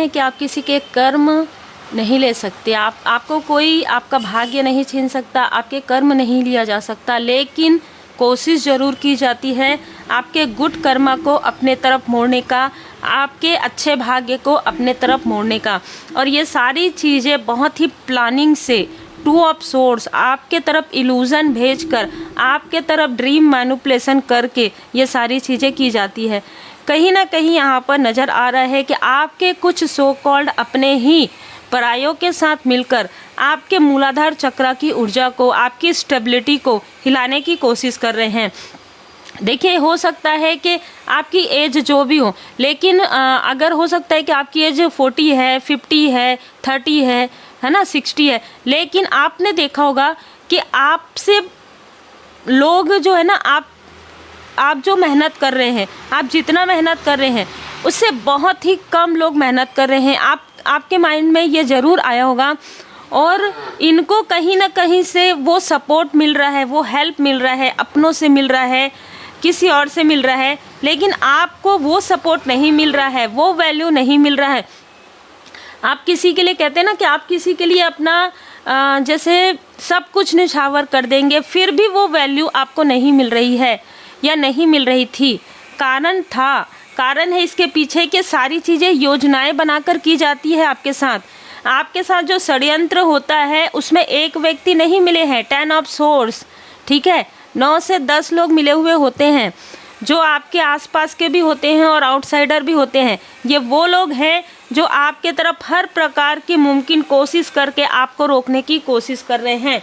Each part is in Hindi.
हैं कि आप किसी के कर्म नहीं ले सकते, आपको कोई आपका भाग्य नहीं छीन सकता, आपके कर्म नहीं लिया जा सकता, लेकिन कोशिश ज़रूर की जाती है आपके गुड कर्मा को अपने तरफ मोड़ने का, आपके अच्छे भाग्य को अपने तरफ मोड़ने का। और ये सारी चीज़ें बहुत ही प्लानिंग से, टू ऑफ सोर्स आपके तरफ इल्यूज़न भेजकर, आपके तरफ ड्रीम मैनिपुलेशन करके ये सारी चीज़ें की जाती है। कहीं ना कहीं यहाँ पर नज़र आ रहा है कि आपके कुछ सो कॉल्ड अपने ही परायों के साथ मिलकर आपके मूलाधार चक्र की ऊर्जा को, आपकी स्टेबिलिटी को हिलाने की कोशिश कर रहे हैं। देखिए, हो सकता है कि आपकी एज जो भी हो, लेकिन अगर हो सकता है कि आपकी एज 40 है, 50 है, 30 है ना, 60 है, लेकिन आपने देखा होगा कि आपसे लोग जो है ना, आप जो मेहनत कर रहे हैं, आप जितना मेहनत कर रहे हैं उससे बहुत ही कम लोग मेहनत कर रहे हैं। आपके माइंड में ये ज़रूर आया होगा, और इनको कहीं ना कहीं से वो सपोर्ट मिल रहा है, वो हेल्प मिल रहा है, अपनों से मिल रहा है, किसी और से मिल रहा है, लेकिन आपको वो सपोर्ट नहीं मिल रहा है, वो वैल्यू नहीं मिल रहा है। आप किसी के लिए कहते हैं ना कि आप किसी के लिए अपना जैसे सब कुछ निछावर कर देंगे, फिर भी वो वैल्यू आपको नहीं मिल रही है या नहीं मिल रही थी। कारण है इसके पीछे कि सारी चीज़ें योजनाएं बनाकर की जाती है आपके साथ। आपके साथ जो षड्यंत्र होता है उसमें एक व्यक्ति नहीं मिले हैं, 10 ऑफ सोर्स, ठीक है, 9 से 10 लोग मिले हुए होते हैं, जो आपके आसपास के भी होते हैं और आउटसाइडर भी होते हैं। ये वो लोग हैं जो आपके तरफ हर प्रकार की मुमकिन कोशिश करके आपको रोकने की कोशिश कर रहे हैं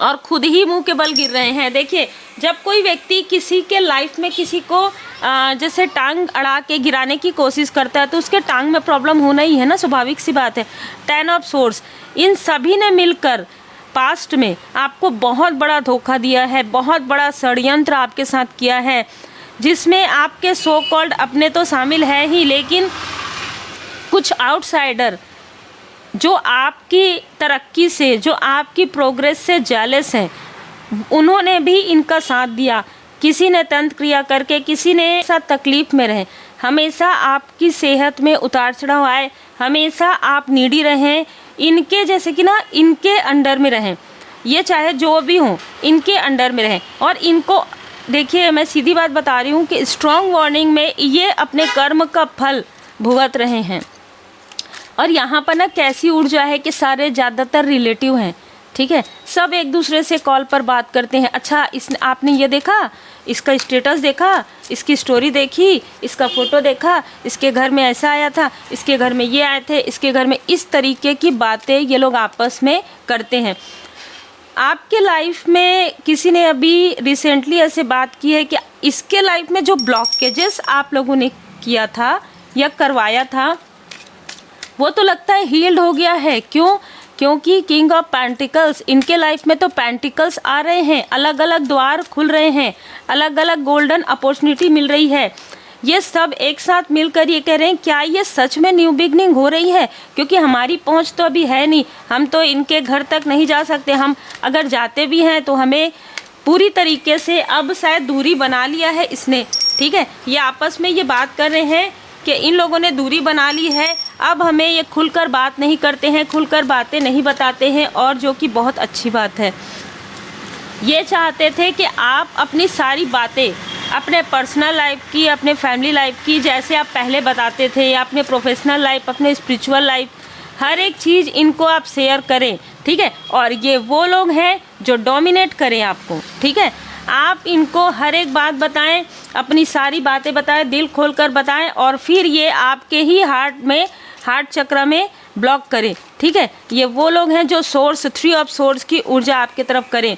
और खुद ही मुंह के बल गिर रहे हैं। देखिए, जब कोई व्यक्ति किसी के लाइफ में किसी को जैसे टांग अड़ा के गिराने की कोशिश करता है तो उसके टांग में प्रॉब्लम होना ही है ना, स्वाभाविक सी बात है। 10 ऑफ सोर्स, इन सभी ने मिलकर पास्ट में आपको बहुत बड़ा धोखा दिया है, बहुत बड़ा षड्यंत्र आपके साथ किया है, जिसमें आपके सो कॉल्ड अपने तो शामिल है ही, लेकिन कुछ आउटसाइडर जो आपकी तरक्की से, जो आपकी प्रोग्रेस से जेलस हैं, उन्होंने भी इनका साथ दिया। किसी ने तंत्र क्रिया करके, किसी ने साथ तकलीफ़ में रहे, हमेशा आपकी सेहत में उतार चढ़ाव आए, हमेशा आप नीडी रहें, इनके जैसे कि ना, इनके अंडर में रहें, ये चाहे जो भी हों, इनके अंडर में रहें। और इनको देखिए, मैं सीधी बात बता रही हूँ कि स्ट्रॉन्ग वार्निंग में ये अपने कर्म का फल भुगत रहे हैं। और यहाँ पर ना कैसी ऊर्जा है कि सारे ज़्यादातर रिलेटिव हैं, ठीक है, सब एक दूसरे से कॉल पर बात करते हैं। अच्छा, आपने ये देखा, इसका स्टेटस देखा, इसकी स्टोरी देखी, इसका फ़ोटो देखा, इसके घर में ऐसा आया था, इसके घर में ये आए थे, इसके घर में, इस तरीके की बातें ये लोग आपस में करते हैं। आपके लाइफ में किसी ने अभी रिसेंटली ऐसे बात की है कि इसके लाइफ में जो ब्लॉकेजेस आप लोगों ने किया था या करवाया था, वो तो लगता है हील्ड हो गया है। क्यों? क्योंकि किंग ऑफ पेंटिकल्स, इनके लाइफ में तो पेंटिकल्स आ रहे हैं, अलग अलग द्वार खुल रहे हैं, अलग अलग गोल्डन अपॉर्चुनिटी मिल रही है। ये सब एक साथ मिलकर ये कह रहे हैं, क्या ये सच में न्यू बिगनिंग हो रही है? क्योंकि हमारी पहुंच तो अभी है नहीं, हम तो इनके घर तक नहीं जा सकते, हम अगर जाते भी हैं तो हमें पूरी तरीके से अब शायद दूरी बना लिया है इसने, ठीक है। ये आपस में ये बात कर रहे हैं कि इन लोगों ने दूरी बना ली है, अब हमें ये खुलकर बात नहीं करते हैं, खुलकर बातें नहीं बताते हैं, और जो कि बहुत अच्छी बात है। ये चाहते थे कि आप अपनी सारी बातें, अपने पर्सनल लाइफ की, अपने फैमिली लाइफ की, जैसे आप पहले बताते थे, या अपने प्रोफेशनल लाइफ, अपने स्पिरिचुअल लाइफ, हर एक चीज़ इनको आप शेयर करें, ठीक है। और ये वो लोग हैं जो डोमिनेट करें आपको, ठीक है। आप इनको हर एक बात बताएं, अपनी सारी बातें बताएं, दिल खोलकर बताएं, और फिर ये आपके ही हार्ट चक्र में ब्लॉक करें, ठीक है। ये वो लोग हैं जो सोर्स, 3 ऑफ सोर्स की ऊर्जा आपके तरफ करें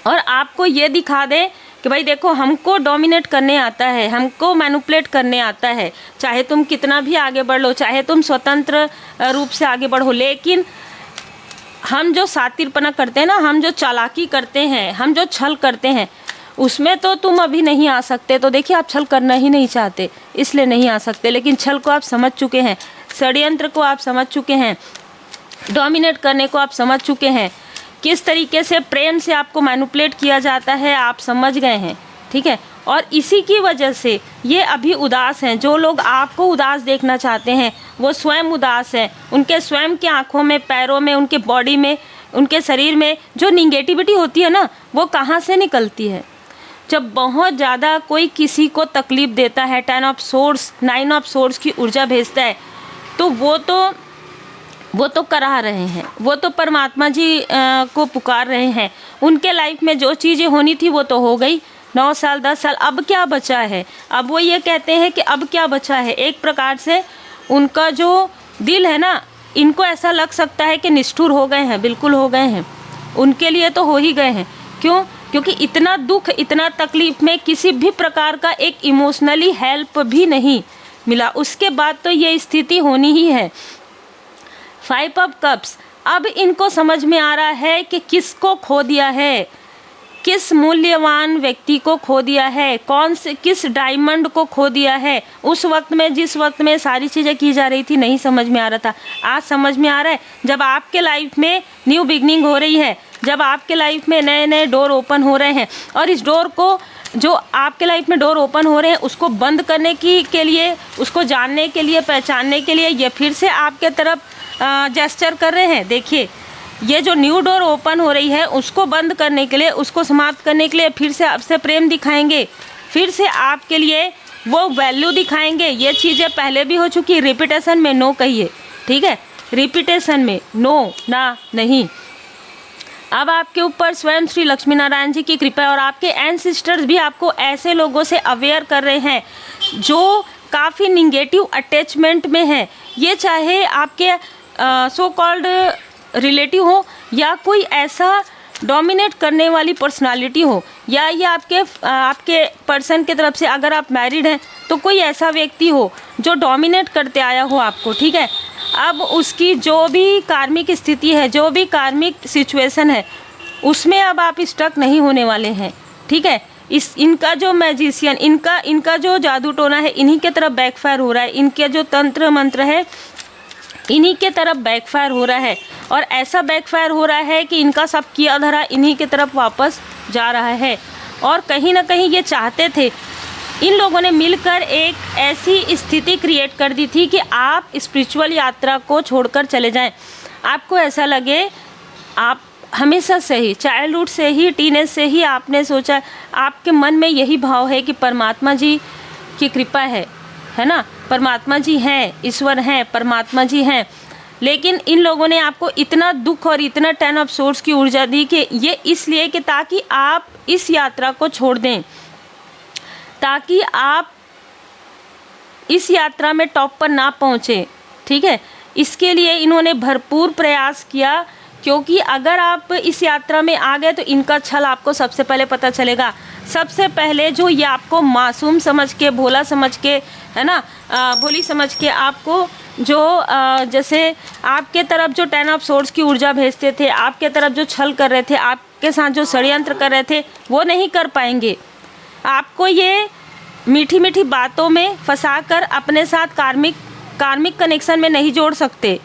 और आपको ये दिखा दें कि भाई देखो, हमको डोमिनेट करने आता है, हमको मैनिपुलेट करने आता है, चाहे तुम कितना भी आगे बढ़ लो, चाहे तुम स्वतंत्र रूप से आगे बढ़ो, लेकिन हम जो सातिरपना करते हैं ना, हम जो चालाकी करते हैं, हम जो छल करते हैं, उसमें तो तुम अभी नहीं आ सकते। तो देखिए, आप छल करना ही नहीं चाहते, इसलिए नहीं आ सकते, लेकिन छल को आप समझ चुके हैं, षड्यंत्र को आप समझ चुके हैं, डोमिनेट करने को आप समझ चुके हैं, किस तरीके से प्रेम से आपको मैनिपुलेट किया जाता है आप समझ गए हैं, ठीक है। और इसी की वजह से ये अभी उदास हैं। जो लोग आपको उदास देखना चाहते हैं वो स्वयं उदास हैं। उनके स्वयं की आँखों में, पैरों में, उनके बॉडी में, उनके शरीर में जो निगेटिविटी होती है ना, वो कहाँ से निकलती है? जब बहुत ज़्यादा कोई किसी को तकलीफ़ देता है, 10 ऑफ सोर्स, 9 ऑफ सोर्स की ऊर्जा भेजता है, तो वो तो करा रहे हैं, वो तो परमात्मा जी को पुकार रहे हैं। उनके लाइफ में जो चीज़ें होनी थी वो तो हो गई। 9 साल 10 साल, अब क्या बचा है? अब वो ये कहते हैं कि अब क्या बचा है। एक प्रकार से उनका जो दिल है ना, इनको ऐसा लग सकता है कि निष्ठुर हो गए हैं, बिल्कुल हो गए हैं। उनके लिए तो हो ही गए हैं। क्यों? क्योंकि इतना दुख, इतना तकलीफ़ में किसी भी प्रकार का एक इमोशनली हेल्प भी नहीं मिला। उसके बाद तो ये स्थिति होनी ही है। 5 ऑफ कप्स, अब इनको समझ में आ रहा है कि किसको खो दिया है, किस मूल्यवान व्यक्ति को खो दिया है, किस डायमंड को खो दिया है। उस वक्त में, जिस वक्त में सारी चीज़ें की जा रही थी, नहीं समझ में आ रहा था। आज समझ में आ रहा है। जब आपके लाइफ में न्यू बिगनिंग हो रही है, जब आपके लाइफ में नए नए डोर ओपन हो रहे हैं, और इस डोर को, जो आपके लाइफ में डोर ओपन हो रहे हैं, उसको बंद करने के लिए, उसको जानने के लिए, पहचानने के लिए ये फिर से आपके तरफ जेस्चर कर रहे हैं। देखिए, ये जो न्यू डोर ओपन हो रही है, उसको बंद करने के लिए, उसको समाप्त करने के लिए फिर से आपसे प्रेम दिखाएंगे, फिर से आपके लिए वो वैल्यू दिखाएंगे। ये चीज़ें पहले भी हो चुकी। रिपीटेशन में नो कहिए, ठीक है? रिपीटेशन में नो, ना, नहीं। अब आपके ऊपर स्वयं श्री लक्ष्मी नारायण जी की कृपा है, और आपके एंसेस्टर्स भी आपको ऐसे लोगों से अवेयर कर रहे हैं जो काफ़ी निगेटिव अटैचमेंट में है। ये चाहे आपके सो कॉल्ड रिलेटिव हो, या कोई ऐसा डोमिनेट करने वाली पर्सनालिटी हो, या ये आपके पर्सन की तरफ से, अगर आप मैरिड हैं तो कोई ऐसा व्यक्ति हो जो डोमिनेट करते आया हो आपको, ठीक है? अब उसकी जो भी कार्मिक स्थिति है, जो भी कार्मिक सिचुएशन है, उसमें अब आप स्टक नहीं होने वाले हैं, ठीक है? इनका जो मैजिशियन, इनका जो जादू टोना है, इन्हीं के तरफ बैकफायर हो रहा है। इनके जो तंत्र मंत्र है, इन्हीं के तरफ बैकफायर हो रहा है, और ऐसा बैकफायर हो रहा है कि इनका सब किया धरा इन्हीं के तरफ वापस जा रहा है। और कहीं ना कहीं ये चाहते थे, इन लोगों ने मिलकर एक ऐसी स्थिति क्रिएट कर दी थी कि आप स्पिरिचुअल यात्रा को छोड़कर चले जाएं। आपको ऐसा लगे, आप हमेशा से ही, चाइल्डहुड से ही, टीनेज से ही आपने सोचा, आपके मन में यही भाव है कि परमात्मा जी की कृपा है ना, परमात्मा जी हैं, ईश्वर हैं, परमात्मा जी हैं। लेकिन इन लोगों ने आपको इतना दुख और इतना 10 ऑफ सोर्स की ऊर्जा दी कि ये इसलिए कि ताकि आप इस यात्रा को छोड़ दें, ताकि आप इस यात्रा में टॉप पर ना पहुँचे, ठीक है? इसके लिए इन्होंने भरपूर प्रयास किया, क्योंकि अगर आप इस यात्रा में आ गए तो इनका छल आपको सबसे पहले पता चलेगा। सबसे पहले जो ये आपको मासूम समझ के, भोला समझ के, है ना, भोली समझ के आपको जो जैसे आपके तरफ जो 10 ऑफ सोर्स की ऊर्जा भेजते थे, आपके तरफ जो छल कर रहे थे, आपके साथ जो षड्यंत्र कर रहे थे, वो नहीं कर पाएंगे। आपको ये मीठी मीठी बातों में फंसाकर अपने साथ कार्मिक कनेक्शन में नहीं जोड़ सकते।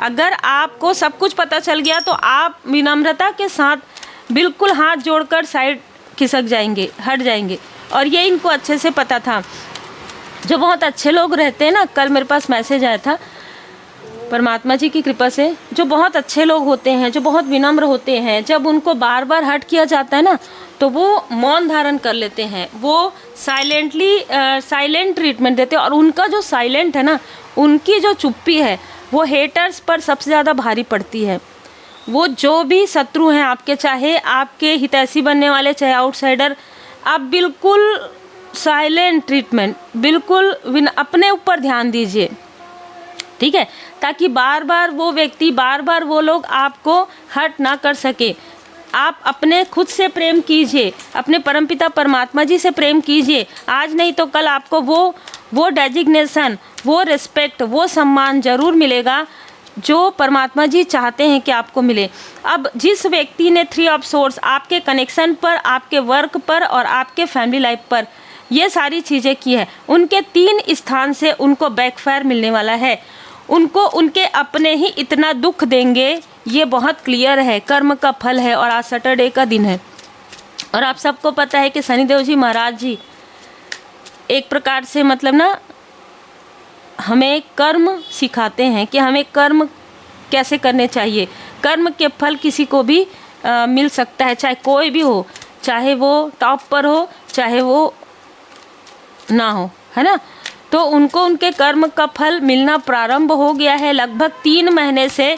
अगर आपको सब कुछ पता चल गया तो आप विनम्रता के साथ बिल्कुल हाथ जोड़कर साइड खिसक जाएंगे, हट जाएंगे। और ये इनको अच्छे से पता था। जो बहुत अच्छे लोग रहते हैं ना, कल मेरे पास मैसेज आया था परमात्मा जी की कृपा से, जो बहुत अच्छे लोग होते हैं, जो बहुत विनम्र होते हैं, जब उनको बार बार हर्ट किया जाता है ना, तो वो मौन धारण कर लेते हैं, वो साइलेंट ट्रीटमेंट देते हैं। और उनका जो साइलेंट है ना, उनकी जो चुप्पी है, वो हेटर्स पर सबसे ज़्यादा भारी पड़ती है। वो जो भी शत्रु हैं आपके, चाहे आपके हितैषी बनने वाले, चाहे आउटसाइडर, आप बिल्कुल साइलेंट ट्रीटमेंट, बिल्कुल अपने ऊपर ध्यान दीजिए, ठीक है? ताकि बार बार वो व्यक्ति, बार बार वो लोग आपको हर्ट ना कर सके। आप अपने खुद से प्रेम कीजिए, अपने परमपिता परमात्मा जी से प्रेम कीजिए। आज नहीं तो कल आपको वो डेजिग्नेशन, वो रिस्पेक्ट, वो सम्मान ज़रूर मिलेगा जो परमात्मा जी चाहते हैं कि आपको मिले। अब जिस व्यक्ति ने 3 ऑफ सोर्स आपके कनेक्शन पर, आपके वर्क पर और आपके फैमिली लाइफ पर ये सारी चीज़ें की है, उनके 3 स्थान से उनको बैकफायर मिलने वाला है। उनको उनके अपने ही इतना दुख देंगे, ये बहुत क्लियर है, कर्म का फल है। और आज सैटरडे का दिन है, और आप सबको पता है कि शनिदेव जी महाराज जी एक प्रकार से मतलब ना हमें कर्म सिखाते हैं कि हमें कर्म कैसे करने चाहिए। कर्म के फल किसी को भी मिल सकता है, चाहे कोई भी हो, चाहे वो टॉप पर हो चाहे वो ना हो, है ना। तो उनको उनके कर्म का फल मिलना प्रारंभ हो गया है। लगभग 3 महीने से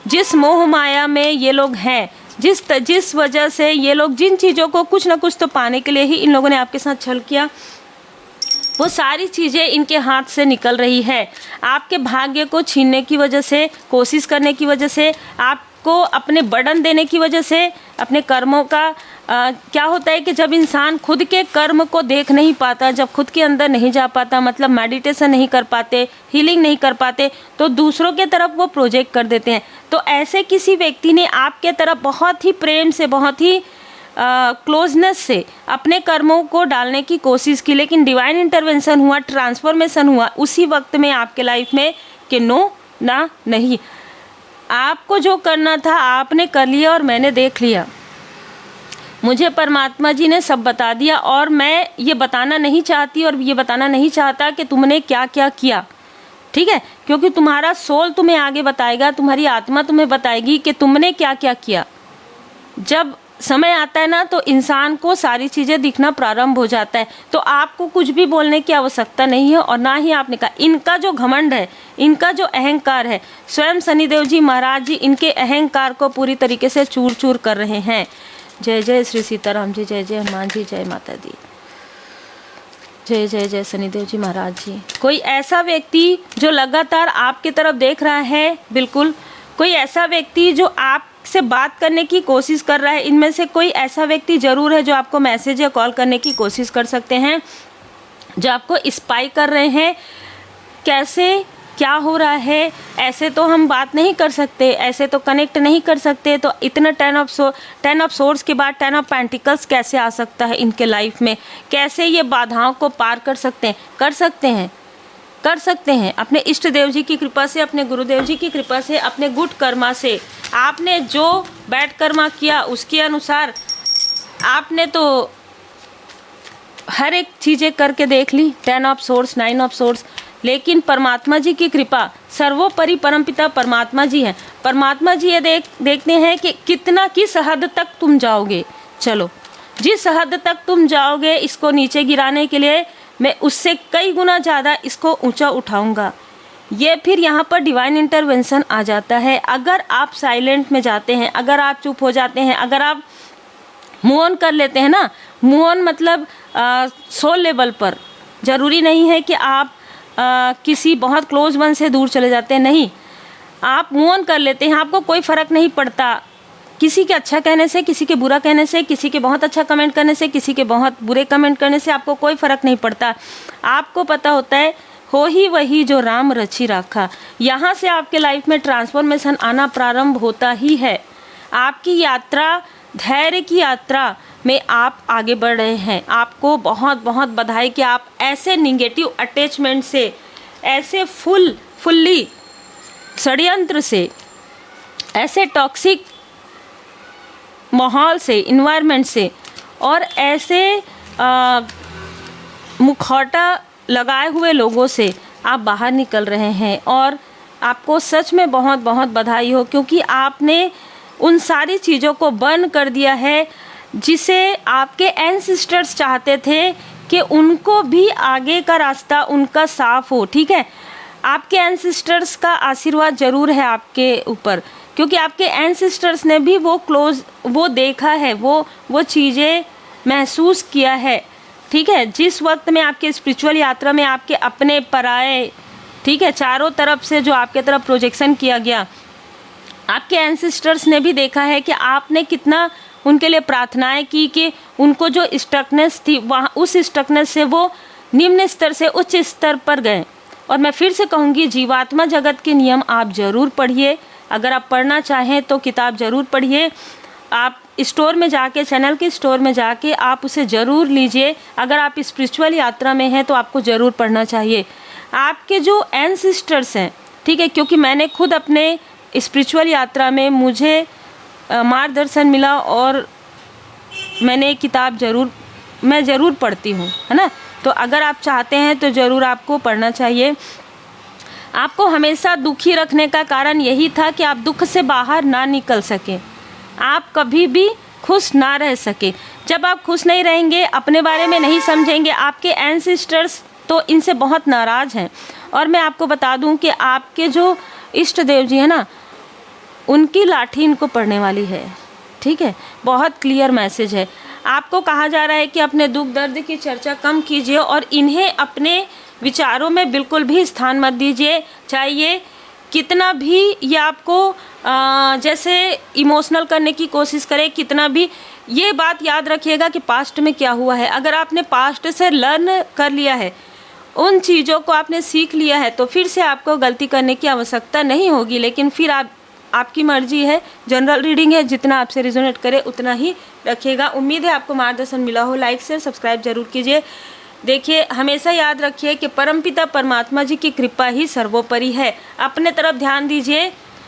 जिस मोह माया में ये लोग हैं, जिस वजह से ये लोग जिन चीज़ों को कुछ ना कुछ तो पाने के लिए ही इन लोगों ने आपके साथ छल किया, वो सारी चीज़ें इनके हाथ से निकल रही है। आपके भाग्य को छीनने की वजह से, कोशिश करने की वजह से, आपको अपने बर्डन देने की वजह से, अपने कर्मों का क्या होता है कि जब इंसान खुद के कर्म को देख नहीं पाता, जब खुद के अंदर नहीं जा पाता, मतलब मेडिटेशन नहीं कर पाते, हीलिंग नहीं कर पाते, तो दूसरों के तरफ वो प्रोजेक्ट कर देते हैं। तो ऐसे किसी व्यक्ति ने आपके तरफ बहुत ही प्रेम से, बहुत ही क्लोजनेस से अपने कर्मों को डालने की कोशिश की, लेकिन डिवाइन इंटरवेंशन हुआ, ट्रांसफॉर्मेशन हुआ उसी वक्त में आपके लाइफ में कि नो ना नहीं, आपको जो करना था आपने कर लिया और मैंने देख लिया। मुझे परमात्मा जी ने सब बता दिया और मैं ये बताना नहीं चाहती और ये बताना नहीं चाहता कि तुमने क्या क्या किया, ठीक है, क्योंकि तुम्हारा सोल तुम्हें आगे बताएगा, तुम्हारी आत्मा तुम्हें बताएगी कि तुमने क्या क्या किया। जब समय आता है ना तो इंसान को सारी चीज़ें दिखना प्रारंभ हो जाता है। तो आपको कुछ भी बोलने की आवश्यकता नहीं है और ना ही आपने कहा। इनका जो घमंड है, इनका जो अहंकार है, स्वयं शनिदेव जी महाराज जी इनके अहंकार को पूरी तरीके से चूर चूर कर रहे हैं। जय जय श्री सीताराम जी, जय जय हनुमान जी, जय माता दी, जय जय जय शनिदेव जी महाराज जी। कोई ऐसा व्यक्ति जो लगातार आपकी तरफ देख रहा है, बिल्कुल कोई ऐसा व्यक्ति जो आपसे बात करने की कोशिश कर रहा है, इनमें से कोई ऐसा व्यक्ति ज़रूर है जो आपको मैसेज या कॉल करने की कोशिश कर सकते हैं, जो आपको स्पाई कर रहे हैं कैसे क्या हो रहा है। ऐसे तो हम बात नहीं कर सकते, ऐसे तो कनेक्ट नहीं कर सकते। तो इतना 10 ऑफ सोर्स के बाद 10 ऑफ पेंटिकल्स कैसे आ सकता है इनके लाइफ में, कैसे ये बाधाओं को पार कर सकते हैं? कर सकते हैं अपने इष्ट देव जी की कृपा से, अपने गुरुदेव जी की कृपा से, अपने गुड कर्मा से। आपने जो बैड कर्मा किया उसके अनुसार आपने तो हर एक चीज़ें करके देख ली, 10 ऑफ सोर्स, 9 ऑफ सोर्स। लेकिन परमात्मा जी की कृपा, सर्वोपरि परमपिता परमात्मा जी हैं। परमात्मा जी ये देखते हैं कि किस हद तक तुम जाओगे। चलो, जिस हद तक तुम जाओगे इसको नीचे गिराने के लिए मैं उससे कई गुना ज़्यादा इसको ऊंचा उठाऊंगा। ये फिर यहाँ पर डिवाइन इंटरवेंशन आ जाता है। अगर आप साइलेंट में जाते हैं, अगर आप चुप हो जाते हैं, अगर आप मूव ऑन कर लेते हैं ना, मूव ऑन मतलब सोल लेवल पर, ज़रूरी नहीं है कि आप किसी बहुत क्लोज वन से दूर चले जाते हैं, नहीं, आप मूव ऑन कर लेते हैं। आपको कोई फ़र्क नहीं पड़ता किसी के अच्छा कहने से, किसी के बुरा कहने से, किसी के बहुत अच्छा कमेंट करने से, किसी के बहुत बुरे कमेंट करने से, आपको कोई फ़र्क नहीं पड़ता। आपको पता होता है हो ही वही जो राम रचि राखा। यहाँ से आपके लाइफ में ट्रांसफॉर्मेशन आना प्रारंभ होता ही है। आपकी यात्रा, धैर्य की यात्रा में आप आगे बढ़ रहे हैं। आपको बहुत बहुत बधाई कि आप ऐसे निगेटिव अटैचमेंट से, ऐसे फुल्ली षड्यंत्र से, ऐसे टॉक्सिक माहौल से, इन्वायरमेंट से और ऐसे मुखौटा लगाए हुए लोगों से आप बाहर निकल रहे हैं। और आपको सच में बहुत बहुत बधाई हो, क्योंकि आपने उन सारी चीज़ों को बर्न कर दिया है जिसे आपके एंसेस्टर्स चाहते थे कि उनको भी आगे का रास्ता उनका साफ हो। ठीक है, आपके एंसेस्टर्स का आशीर्वाद ज़रूर है आपके ऊपर, क्योंकि आपके एंसेस्टर्स ने भी वो देखा है, वो चीज़ें महसूस किया है। ठीक है, जिस वक्त में आपके स्पिरिचुअल यात्रा में आपके अपने पराए, ठीक है, चारों तरफ से जो आपके तरफ प्रोजेक्शन किया गया, आपके एंसेस्टर्स ने भी देखा है कि आपने कितना उनके लिए प्रार्थनाएं की कि उनको जो स्टकनेस थी वहाँ, उस स्टकनेस से वो निम्न स्तर से उच्च स्तर पर गए। और मैं फिर से कहूँगी, जीवात्मा जगत के नियम आप ज़रूर पढ़िए। अगर आप पढ़ना चाहें तो किताब ज़रूर पढ़िए। आप स्टोर में जाके, चैनल के स्टोर में जाके आप उसे ज़रूर लीजिए। अगर आप स्पिरिचुअल यात्रा में हैं तो आपको ज़रूर पढ़ना चाहिए। आपके जो एंसेस्टर्स हैं, ठीक है, क्योंकि मैंने खुद अपने स्पिरिचुअल यात्रा में मुझे मार्गदर्शन मिला और मैंने किताब मैं ज़रूर पढ़ती हूँ, है ना। तो अगर आप चाहते हैं तो ज़रूर आपको पढ़ना चाहिए। आपको हमेशा दुखी रखने का कारण यही था कि आप दुख से बाहर ना निकल सकें, आप कभी भी खुश ना रह सके। जब आप खुश नहीं रहेंगे, अपने बारे में नहीं समझेंगे, आपके एंसेस्टर्स तो इनसे बहुत नाराज़ हैं। और मैं आपको बता दूं कि आपके जो इष्ट देव जी हैं ना, उनकी लाठी इनको पड़ने वाली है। ठीक है, बहुत क्लियर मैसेज है। आपको कहा जा रहा है कि अपने दुख दर्द की चर्चा कम कीजिए और इन्हें अपने विचारों में बिल्कुल भी स्थान मत दीजिए। चाहिए कितना भी ये आपको जैसे इमोशनल करने की कोशिश करे, कितना भी, ये बात याद रखिएगा कि पास्ट में क्या हुआ है। अगर आपने पास्ट से लर्न कर लिया है, उन चीज़ों को आपने सीख लिया है, तो फिर से आपको गलती करने की आवश्यकता नहीं होगी। लेकिन फिर आपकी मर्जी है, जनरल रीडिंग है, जितना आपसे रिजोनेट करे उतना ही रखिएगा। उम्मीद है आपको मार्गदर्शन मिला हो। लाइक शेयर सब्सक्राइब जरूर कीजिए। देखिए, हमेशा याद रखिए कि परमपिता परमात्मा जी की कृपा ही सर्वोपरि है। अपने तरफ ध्यान दीजिए।